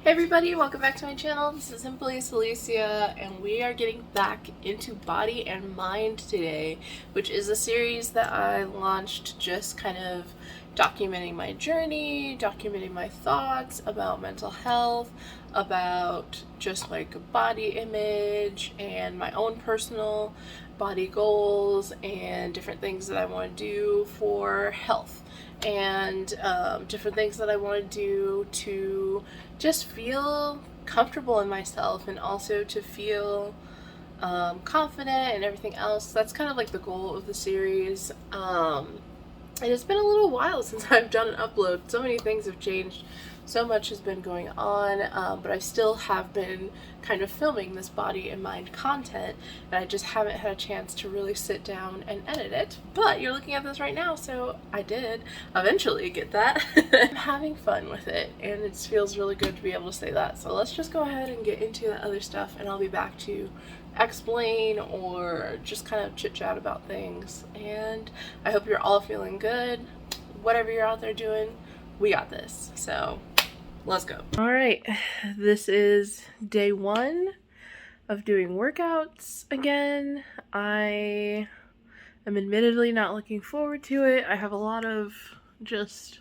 Hey everybody, welcome back to my channel. This is Selicia, and we are getting back into body and mind today, which is a series that I launched just kind of documenting my journey, documenting my thoughts about mental health, about just like body image and my own personal body goals and different things that I want to do for health and different things that I want to do to just feel comfortable in myself and also to feel confident and everything else. That's kind of like the goal of the series. And it's been a little while since I've done an upload. So many things have changed. So much has been going on, but I still have been kind of filming this body and mind content, and I just haven't had a chance to really sit down and edit it. But you're looking at this right now, so I did eventually get that. I'm having fun with it, and it feels really good to be able to say that. So let's just go ahead and get into the other stuff, and I'll be back to explain or just kind of chit chat about things. And I hope you're all feeling good. Whatever you're out there doing, we got this. So let's go. All right, this is day one of doing workouts again. I am admittedly not looking forward to it. I have a lot of just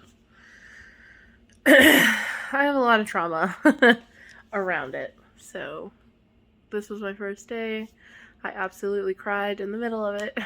I have a lot of trauma around it. So this was my first day. I absolutely cried in the middle of it.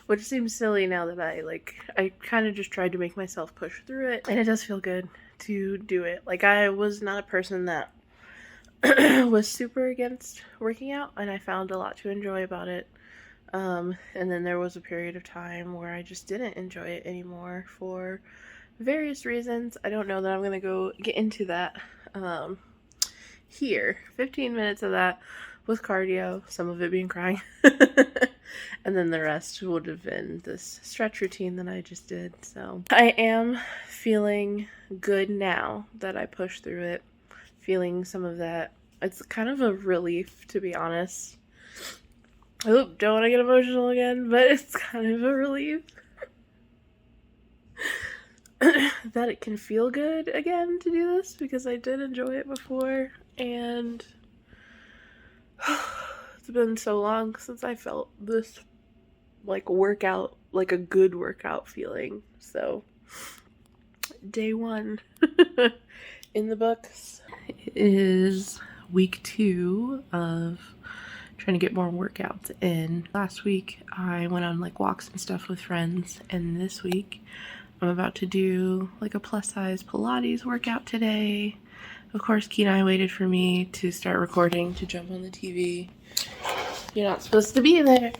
Which seems silly now that I kind of just tried to make myself push through it, and it does feel good to do it. Like, I was not a person that was super against working out, and I found a lot to enjoy about it. And then there was a period of time where I just didn't enjoy it anymore for various reasons. I don't know that I'm gonna go get into that here. 15 minutes of that with cardio, some of it being crying. And then the rest would have been this stretch routine that I just did. So I am feeling good now that I pushed through it. Feeling some of that. It's kind of a relief, to be honest. Oh, don't want to get emotional again, but it's kind of a relief that it can feel good again to do this, because I did enjoy it before, and it's been so long since I felt this like workout, like a good workout feeling. So day one in the books. It is week 2 of trying to get more workouts in. Last week I went on like walks and stuff with friends, and this week I'm about to do like a plus size Pilates workout today. Of course, Key and I waited for me to start recording to jump on the TV. You're not supposed to be there.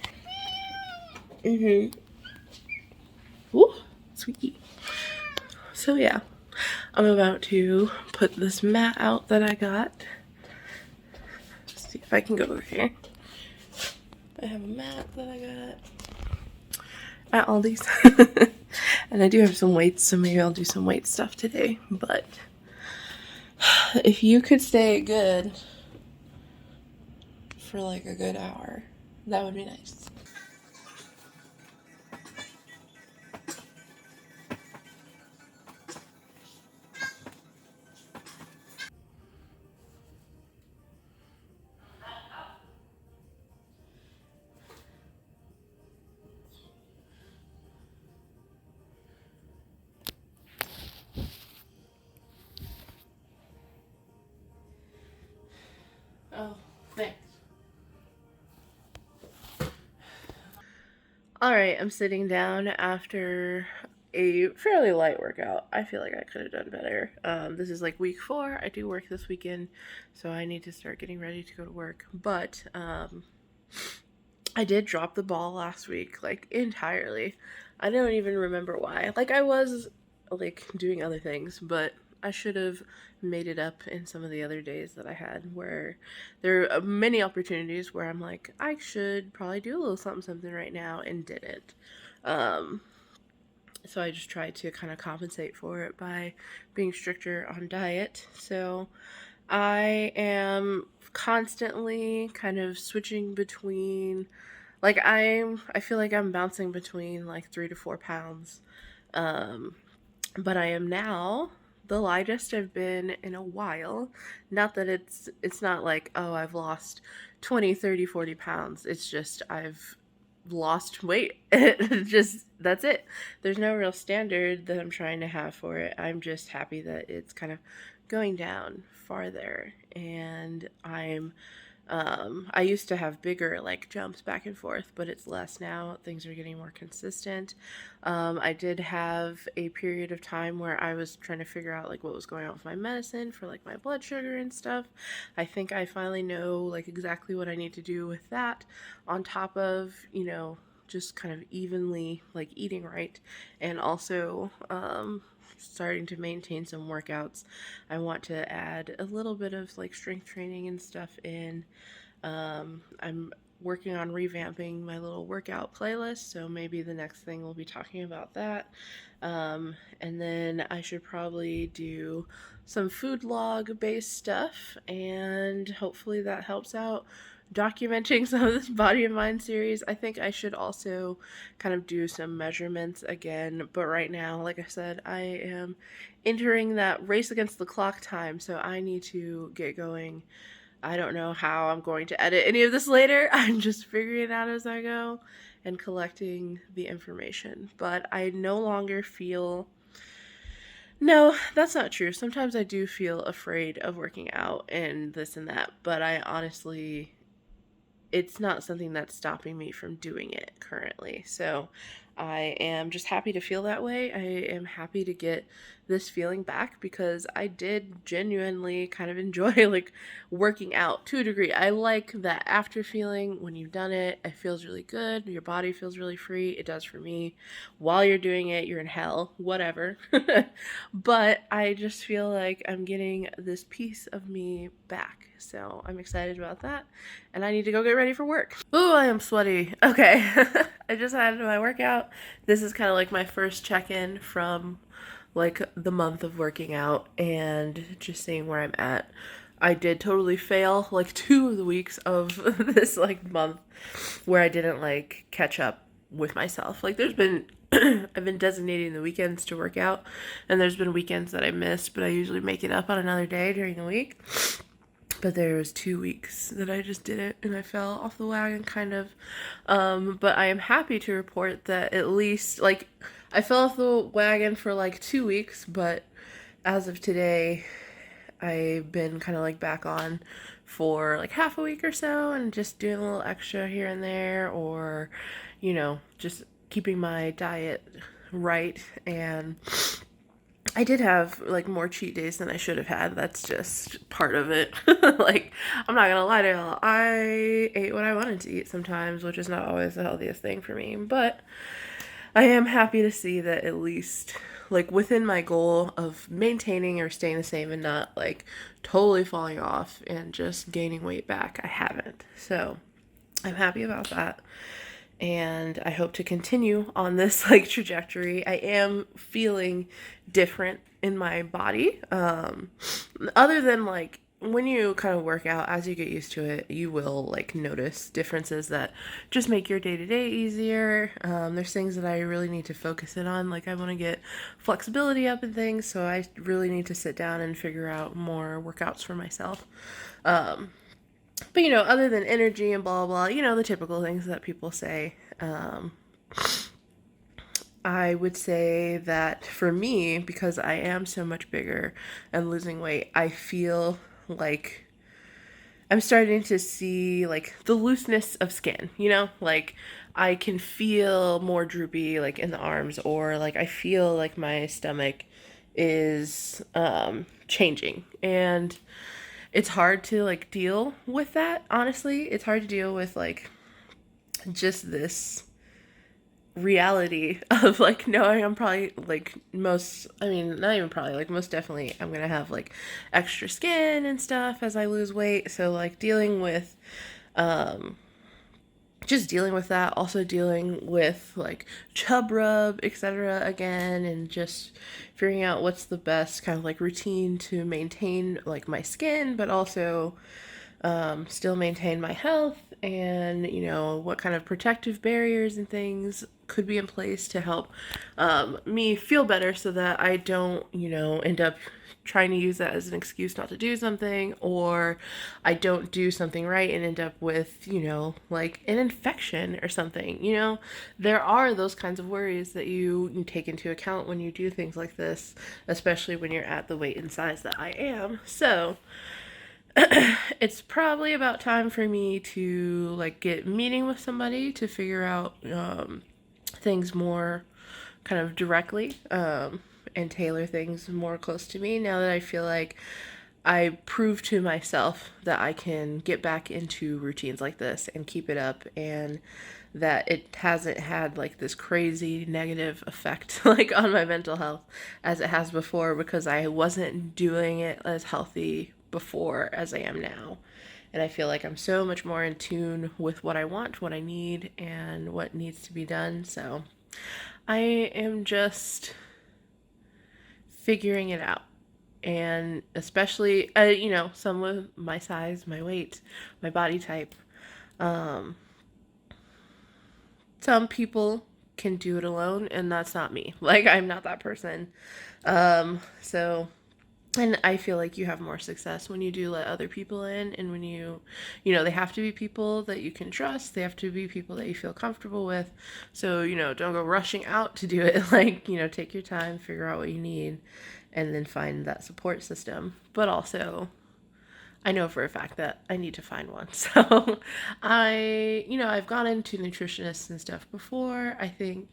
Ooh, sweetie. So yeah, I'm about to put this mat out that I got. Let's see if I can go over here. I have a mat that I got at Aldi's. And I do have some weights, so maybe I'll do some weight stuff today. But if you could stay good for like a good hour, that would be nice. Alright, I'm sitting down after a fairly light workout. I feel like I could have done better. This is like week 4. I do work this weekend, so I need to start getting ready to go to work. But I did drop the ball last week, like entirely. I don't even remember why. Like I was like doing other things, but I should have made it up in some of the other days that I had where there are many opportunities where I'm like, I should probably do a little something right now and didn't. Um, so I just tried to kind of compensate for it by being stricter on diet. So I am constantly kind of switching between like I feel like I'm bouncing between like 3 to 4 pounds. Um, but I am now the lightest I've been in a while. Not that it's not like, oh, I've lost 20, 30, 40 pounds. It's just I've lost weight. Just that's it. There's no real standard that I'm trying to have for it. I'm just happy that it's kind of going down farther, and I used to have bigger like jumps back and forth, but it's less now. Things are getting more consistent. I did have a period of time where I was trying to figure out like what was going on with my medicine for like my blood sugar and stuff. I think I finally know like exactly what I need to do with that, on top of, just kind of evenly like eating right, and also starting to maintain some workouts. I want to add a little bit of like strength training and stuff in. I'm working on revamping my little workout playlist, so maybe the next thing we'll be talking about that. And then I should probably do some food log based stuff, and hopefully that helps out documenting some of this body and mind series. I think I should also kind of do some measurements again, but right now, like I said, I am entering that race against the clock time, so I need to get going. I don't know how I'm going to edit any of this later. I'm just figuring it out as I go and collecting the information. But I no longer feel. No, that's not true. Sometimes I do feel afraid of working out and this and that, but I honestly, it's not something that's stopping me from doing it currently. So I am just happy to feel that way. I am happy to get this feeling back because I did genuinely kind of enjoy like working out to a degree. I like that after feeling when you've done it. It feels really good. Your body feels really free. It does for me. While you're doing it, you're in hell, whatever. But I just feel like I'm getting this piece of me back. So I'm excited about that. And I need to go get ready for work. Ooh, I am sweaty. Okay. I just had my workout. This is kind of like my first check-in from like the month of working out and just seeing where I'm at. I did totally fail like 2 of the weeks of this like month where I didn't like catch up with myself. Like there's been I've been designating the weekends to work out, and there's been weekends that I missed, but I usually make it up on another day during the week. But there was 2 weeks that I just didn't, and I fell off the wagon kind of. But I am happy to report that at least, like, I fell off the wagon for like 2 weeks, but as of today, I've been kind of like back on for like half a week or so, and just doing a little extra here and there, or, just keeping my diet right. And I did have like more cheat days than I should have had. That's just part of it. Like, I'm not gonna lie to y'all. I ate what I wanted to eat sometimes, which is not always the healthiest thing for me. But I am happy to see that at least like within my goal of maintaining or staying the same and not like totally falling off and just gaining weight back, I haven't. So I'm happy about that. And I hope to continue on this like trajectory. I am feeling different in my body. Other than like when you kind of work out, as you get used to it, you will like notice differences that just make your day-to-day easier. There's things that I really need to focus in on. Like I want to get flexibility up and things, so I really need to sit down and figure out more workouts for myself. But, other than energy and blah, blah, the typical things that people say, I would say that for me, because I am so much bigger and losing weight, I feel like I'm starting to see, like, the looseness of skin, like, I can feel more droopy like in the arms, or like I feel like my stomach is changing, and it's hard to like deal with that. Honestly, it's hard to deal with like just this reality of like knowing I'm probably like most, I mean, not even probably, like most definitely I'm gonna have like extra skin and stuff as I lose weight. So like dealing with just dealing with that, also dealing with like chub rub, etc. again, and just figuring out what's the best kind of like routine to maintain like my skin, but also still maintain my health, and you know what kind of protective barriers and things could be in place to help me feel better, so that I don't, you know, end up trying to use that as an excuse not to do something, or I don't do something right and end up with, you know, like an infection or something. You know, there are those kinds of worries that you take into account when you do things like this, especially when you're at the weight and size that I am. So it's probably about time for me to like get meeting with somebody to figure out things more kind of directly, and tailor things more close to me, now that I feel like I proved to myself that I can get back into routines like this and keep it up, and that it hasn't had like this crazy negative effect like on my mental health as it has before, because I wasn't doing it as healthy before as I am now. And I feel like I'm so much more in tune with what I want, what I need, and what needs to be done. So I am just figuring it out. And especially, you know, some of my size, my weight, my body type, some people can do it alone, and that's not me. Like, I'm not that person. So, and I feel like you have more success when you do let other people in, and when you know, they have to be people that you can trust. They have to be people that you feel comfortable with. So, you know, don't go rushing out to do it. Like, you know, take your time, figure out what you need, and then find that support system. But also, I know for a fact that I need to find one. So I've gone into nutritionists and stuff before. I think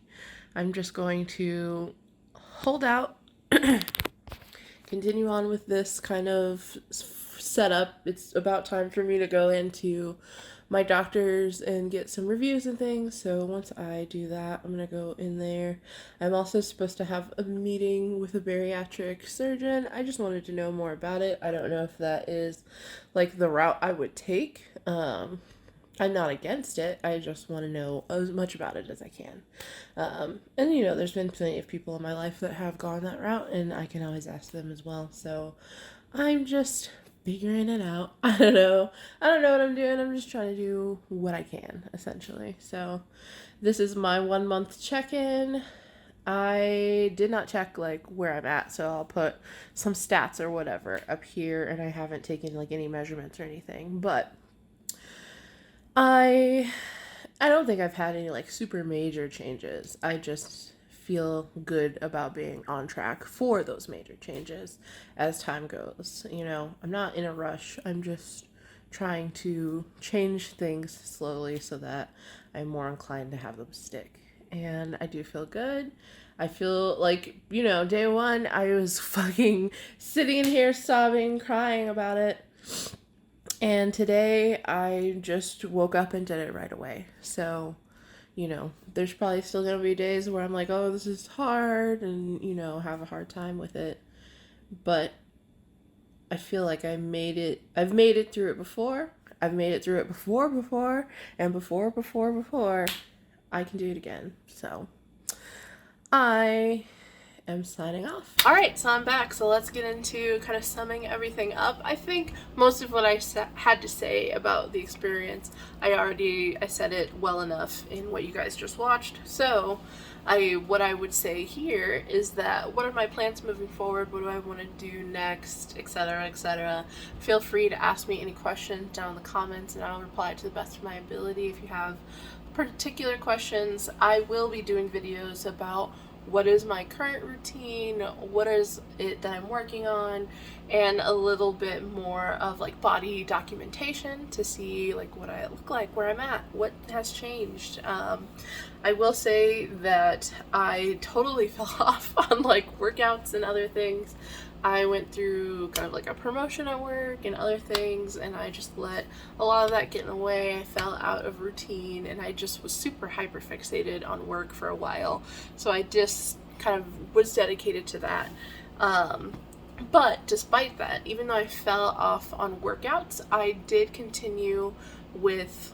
I'm just going to hold out, continue on with this kind of setup. It's about time for me to go into my doctors and get some reviews and things. So once I do that, I'm going to go in there. I'm also supposed to have a meeting with a bariatric surgeon. I just wanted to know more about it. I don't know if that is like the route I would take. I'm not against it. I just want to know as much about it as I can. And you know, there's been plenty of people in my life that have gone that route, and I can always ask them as well. So I'm just figuring it out. I don't know what I'm doing. I'm just trying to do what I can, essentially. So this is my 1 month check-in. I did not check like where I'm at, so I'll put some stats or whatever up here, and I haven't taken like any measurements or anything, but I don't think I've had any like super major changes. I just feel good about being on track for those major changes as time goes. You know, I'm not in a rush. I'm just trying to change things slowly so that I'm more inclined to have them stick. And I do feel good. I feel like, you know, day one, I was fucking sitting in here sobbing, crying about it. And today, I just woke up and did it right away. So, you know, there's probably still going to be days where I'm like, oh, this is hard, and, you know, have a hard time with it. But I feel like I've made it through it before. I've made it through it before, and before. I can do it again. So, I am signing off. Alright, so I'm back. So let's get into kind of summing everything up. I think most of what I had to say about the experience, I said it well enough in what you guys just watched. So what I would say here is that what are my plans moving forward? What do I want to do next, etc., etc. Feel free to ask me any questions down in the comments, and I'll reply to the best of my ability. If you have particular questions, I will be doing videos about what is my current routine, what is it that I'm working on, and a little bit more of like body documentation to see like what I look like, where I'm at, what has changed. I will say that I totally fell off on like workouts and other things. I went through kind of like a promotion at work and other things, and I just let a lot of that get in the way. I fell out of routine, and I just was super hyper fixated on work for a while. So I just kind of was dedicated to that. But despite that, even though I fell off on workouts, I did continue with,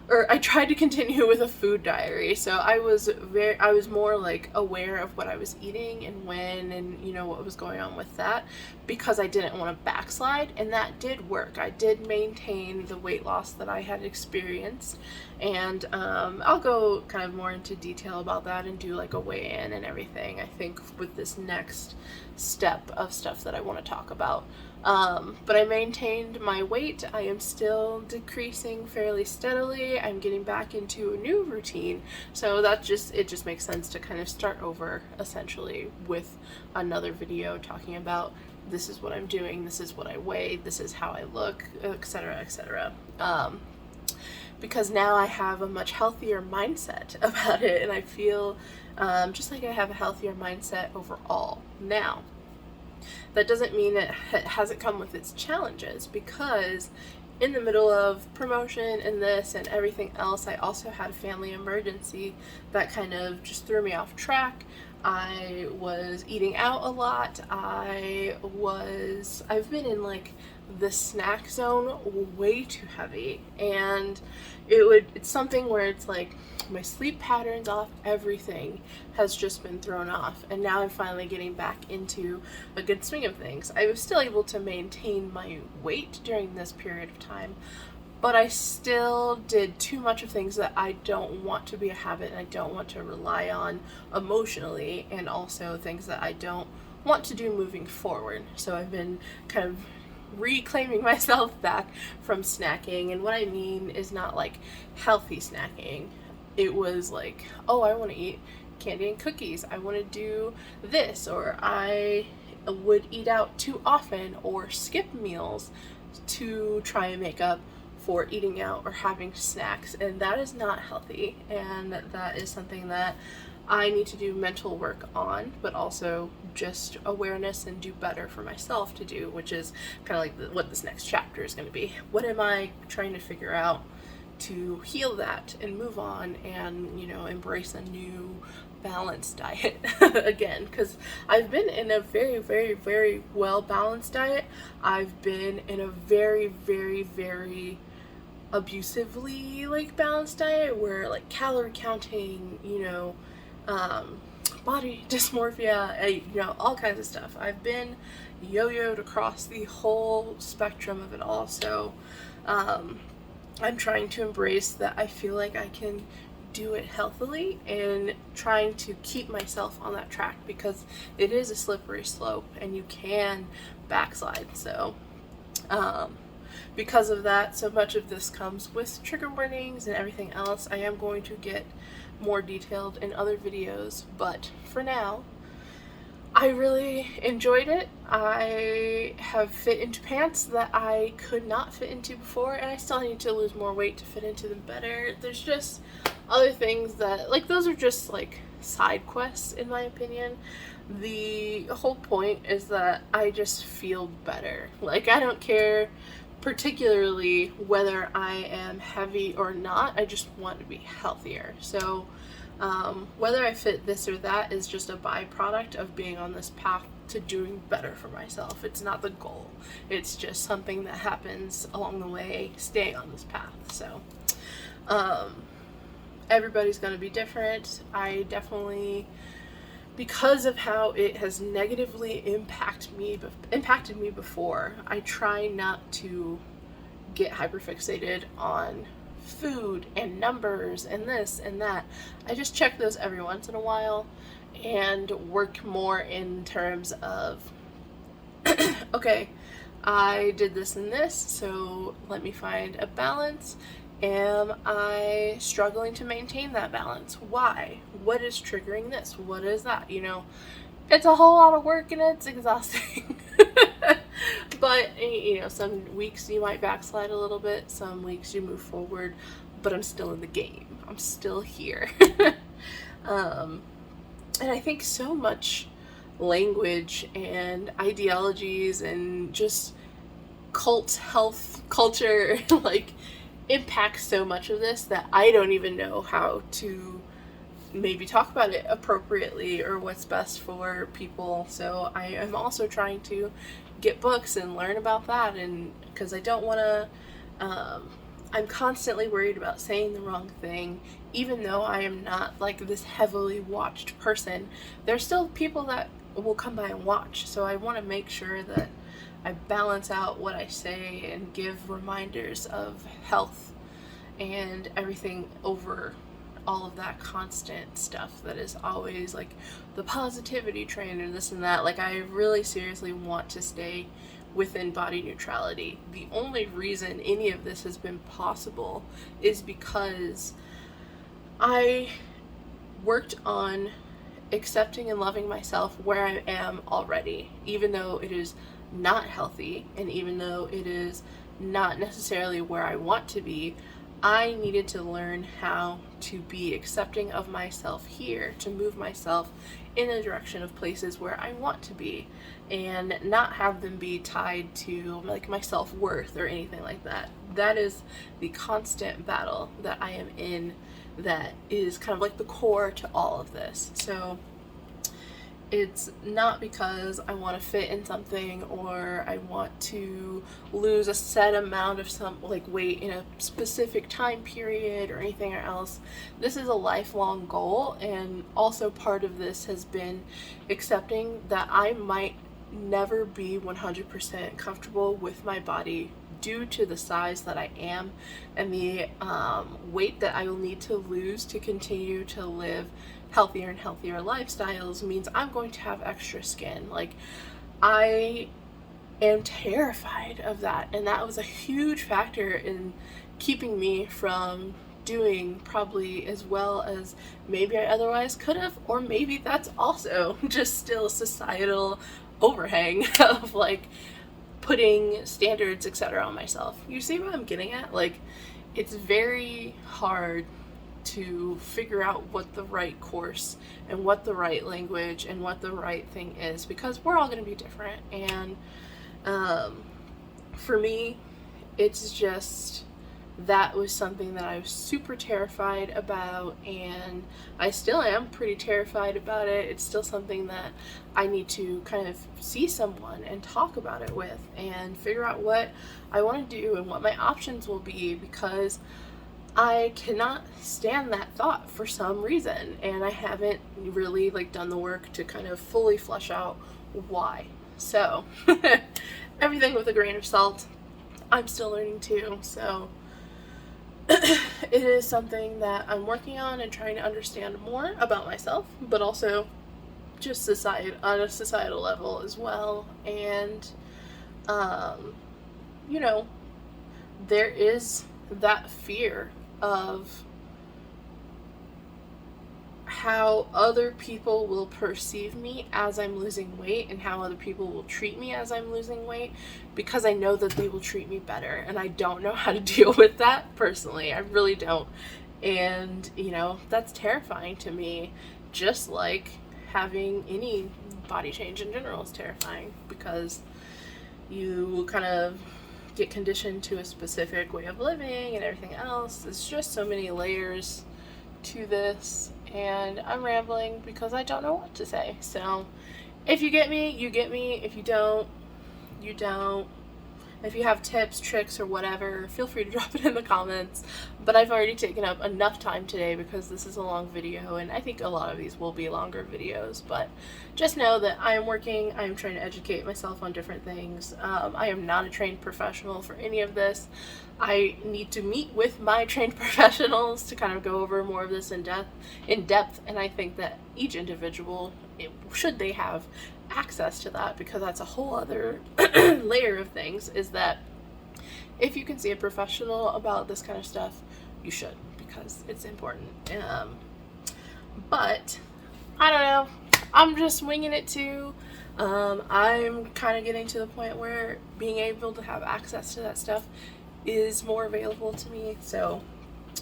or I tried to continue with a food diary. So I was more like aware of what I was eating and when, and you know, what was going on with that, because I didn't want to backslide, and that did work. I did maintain the weight loss that I had experienced, and I'll go kind of more into detail about that and do like a weigh-in and everything, I think, with this next step of stuff that I want to talk about. But I maintained my weight. I am still decreasing fairly steadily. I'm getting back into a new routine. So it just makes sense to kind of start over essentially with another video talking about this is what I'm doing, this is what I weigh, this is how I look, etc., etc. Because now I have a much healthier mindset about it, and I feel just like I have a healthier mindset overall now. That doesn't mean it hasn't come with its challenges, because in the middle of promotion and this and everything else, I also had a family emergency that kind of just threw me off track. I was eating out a lot. I've been in like the snack zone way too heavy, and it's something where it's like my sleep patterns off, everything has just been thrown off, and now I'm finally getting back into a good swing of things. I was still able to maintain my weight during this period of time, but I still did too much of things that I don't want to be a habit and I don't want to rely on emotionally, and also things that I don't want to do moving forward. So I've been kind of reclaiming myself back from snacking, and what I mean is not like healthy snacking. It was like, oh, I want to eat candy and cookies, I want to do this, or I would eat out too often or skip meals to try and make up for eating out or having snacks, and that is not healthy, and that is something that I need to do mental work on, but also just awareness and do better for myself to do, which is kind of like what this next chapter is going to be. What am I trying to figure out to heal that and move on and, you know, embrace a new balanced diet again, because I've been in a very, very, very well balanced diet. I've been in a very, very, very abusively like balanced diet where like calorie counting, you know, body dysmorphia, you know, all kinds of stuff. I've been yo-yoed across the whole spectrum of it all. So I'm trying to embrace that. I feel like I can do it healthily and trying to keep myself on that track, because it is a slippery slope and you can backslide. So because of that, so much of this comes with trigger warnings and everything else. I am going to get more detailed in other videos, but for now, I really enjoyed it. I have fit into pants that I could not fit into before, and I still need to lose more weight to fit into them better. There's just other things that, like, those are just like side quests in my opinion. The whole point is that I just feel better. Like, I don't care particularly whether I am heavy or not, I just want to be healthier. So whether I fit this or that is just a byproduct of being on this path to doing better for myself. It's not the goal. It's just something that happens along the way, staying on this path. So everybody's going to be different. I definitely, because of how it has negatively impacted me before, I try not to get hyperfixated on food and numbers and this and that. I just check those every once in a while and work more in terms of okay, I did this and this, so let me find a balance Am I struggling to maintain that balance? Why? What is triggering this? What is that? You know, it's a whole lot of work and it's exhausting. But, you know, some weeks you might backslide a little bit, some weeks you move forward, but I'm still in the game. I'm still here. And I think so much language and ideologies and just cult health culture like impacts so much of this that I don't even know how to maybe talk about it appropriately or what's best for people. So I am also trying to get books and learn about that, and because I don't want to I'm constantly worried about saying the wrong thing. Even though I am not like this heavily watched person, there's still people that will come by and watch, so I want to make sure that I balance out what I say and give reminders of health and everything over all of that constant stuff that is always like the positivity train or this and that. Like, I really seriously want to stay within body neutrality. The only reason any of this has been possible is because I worked on accepting and loving myself where I am already, even though it is not healthy and even though it is not necessarily where I want to be. I needed to learn how to be accepting of myself here, to move myself in the direction of places where I want to be and not have them be tied to like my self-worth or anything like that. That is the constant battle that I am in, that is kind of like the core to all of this. So it's not because I want to fit in something or I want to lose a set amount of some like weight in a specific time period or anything else. This is a lifelong goal, and also part of this has been accepting that I might never be 100% comfortable with my body due to the size that I am and the weight that I will need to lose to continue to live healthier and healthier lifestyles. Means I'm going to have extra skin. Like, I am terrified of that, and that was a huge factor in keeping me from doing probably as well as maybe I otherwise could have, or maybe that's also just still societal overhang of like putting standards, etc. on myself. You see what I'm getting at? Like, it's very hard to figure out what the right course and what the right language and what the right thing is, because we're all going to be different. And for me, it's just, that was something that I was super terrified about, and I still am pretty terrified about it. It's still something that I need to kind of see someone and talk about it with and figure out what I want to do and what my options will be, because I cannot stand that thought for some reason, and I haven't really like done the work to kind of fully flesh out why. So everything with a grain of salt. I'm still learning too, so it is something that I'm working on and trying to understand more about myself, but also just society on a societal level as well. And you know, there is that fear of how other people will perceive me as I'm losing weight and how other people will treat me as I'm losing weight, because I know that they will treat me better, and I don't know how to deal with that personally. I really don't. And, you know, that's terrifying to me, just like having any body change in general is terrifying, because you kind of get conditioned to a specific way of living and everything else. It's just so many layers to this, and I'm rambling because I don't know what to say. So if you get me, you get me. If you don't, you don't. If you have tips, tricks, or whatever, feel free to drop it in the comments. But I've already taken up enough time today because this is a long video, and I think a lot of these will be longer videos. But just know that I am working. I am trying to educate myself on different things. I am not a trained professional for any of this. I need to meet with my trained professionals to kind of go over more of this in depth, and I think that each individual, should they have access to that, because that's a whole other layer of things, is that if you can see a professional about this kind of stuff, you should, because it's important. But I don't know, I'm just winging it too. I'm kind of getting to the point where being able to have access to that stuff is more available to me, so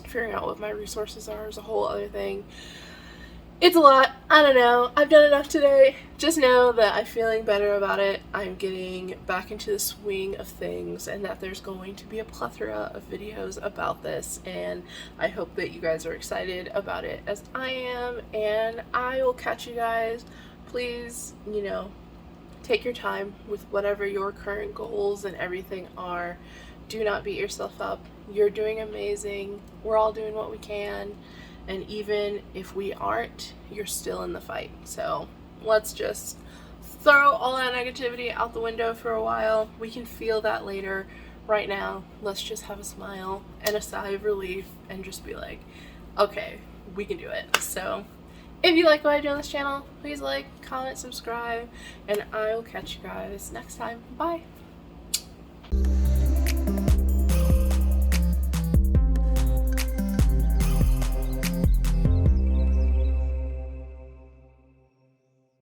figuring out what my resources are is a whole other thing. It's a lot. I don't know. I've done enough today. Just know that I'm feeling better about it. I'm getting back into the swing of things, and that there's going to be a plethora of videos about this, and I hope that you guys are excited about it as I am, and I will catch you guys. Please, you know, take your time with whatever your current goals and everything are. Do not beat yourself up. You're doing amazing. We're all doing what we can. And even if we aren't, you're still in the fight. So let's just throw all that negativity out the window for a while. We can feel that later. Right now, let's just have a smile and a sigh of relief and just be like, okay, we can do it. So if you like what I do on this channel, please like, comment, subscribe, and I will catch you guys next time. Bye.